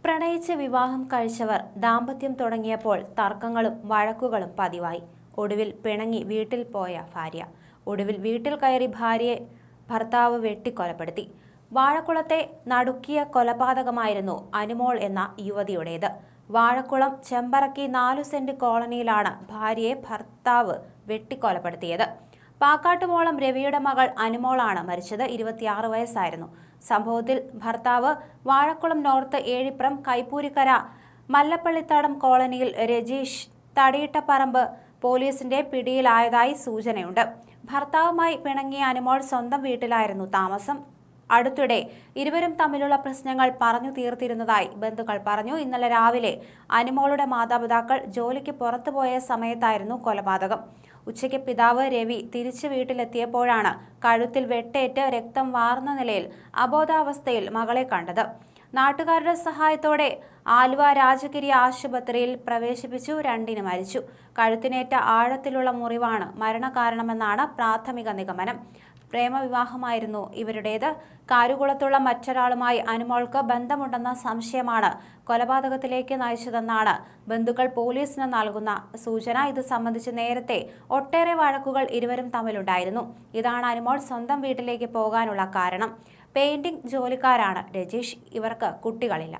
പ്രണയിച്ച് വിവാഹം കഴിച്ചവർ ദാമ്പത്യം തുടങ്ങിയപ്പോൾ തർക്കങ്ങളും വഴക്കുകളും പതിവായി. ഒടുവിൽ പിണങ്ങി വീട്ടിൽ പോയ ഭാര്യ. ഒടുവിൽ വീട്ടിൽ കയറി ഭാര്യയെ ഭർത്താവ് വെട്ടിക്കൊലപ്പെടുത്തി. വാഴക്കുളത്തെ നടുക്കിയ കൊലപാതകമായിരുന്നു അനുമോൾ എന്ന യുവതിയുടേത്. വാഴക്കുളം ചെമ്പറക്കി 4 സെന്റ് കോളനിയിലാണ് ഭാര്യയെ ഭർത്താവ് വെട്ടിക്കൊലപ്പെടുത്തിയത്. പാക്കാട്ടുമോളം രവിയുടെ മകൾ അനുമോളാണ് മരിച്ചത്. 26 വയസ്സായിരുന്നു. സംഭവത്തിൽ ഭർത്താവ് വാഴക്കുളം നോർത്ത് ഏഴിപ്രം കൈപ്പൂരിക്കര മല്ലപ്പള്ളിത്തടം കോളനിയിൽ രജീഷ് തടിയിട്ടപ്പറമ്പ് പോലീസിന്റെ പിടിയിലായതായി സൂചനയുണ്ട്. ഭർത്താവുമായി പിണങ്ങിയ അനുമോൾ സ്വന്തം വീട്ടിലായിരുന്നു താമസം. അടുത്തിടെ ഇരുവരും തമ്മിലുള്ള പ്രശ്നങ്ങൾ പറഞ്ഞു തീർത്തിരുന്നതായി ബന്ധുക്കൾ പറഞ്ഞു. ഇന്നലെ രാവിലെ അനുമോളുടെ മാതാപിതാക്കൾ ജോലിക്ക് പുറത്തുപോയ സമയത്തായിരുന്നു കൊലപാതകം. ഉച്ചയ്ക്ക് പിതാവ് രവി തിരിച്ചു വീട്ടിലെത്തിയപ്പോഴാണ് കഴുത്തിൽ വെട്ടേറ്റ് രക്തം വാർന്ന നിലയിൽ അബോധാവസ്ഥയിൽ മകളെ കണ്ടത്. നാട്ടുകാരുടെ സഹായത്തോടെ ആലുവ രാജഗിരി ആശുപത്രിയിൽ പ്രവേശിപ്പിച്ചു. രണ്ടിന് മരിച്ചു. കഴുത്തിനേറ്റ ആഴത്തിലുള്ള മുറിവാണ് മരണകാരണമെന്നാണ് പ്രാഥമിക നിഗമനം. പ്രേമവിവാഹമായിരുന്നു ഇവരുടേത്. കാരുകുളത്തുള്ള മറ്റൊരാളുമായി അനുമോൾക്ക് ബന്ധമുണ്ടെന്ന സംശയമാണ് കൊലപാതകത്തിലേക്ക് നയിച്ചതെന്നാണ് ബന്ധുക്കൾ പോലീസിന് നൽകുന്ന സൂചന. ഇത് സംബന്ധിച്ച് നേരത്തെ ഒട്ടേറെ വഴക്കുകൾ ഇരുവരും തമ്മിലുണ്ടായിരുന്നു. ഇതാണ് അനുമോൾ സ്വന്തം വീട്ടിലേക്ക് പോകാനുള്ള കാരണം. പെയിന്റിംഗ് ജോലിക്കാരാണ് രജീഷ്. ഇവർക്ക് കുട്ടികളില്ല.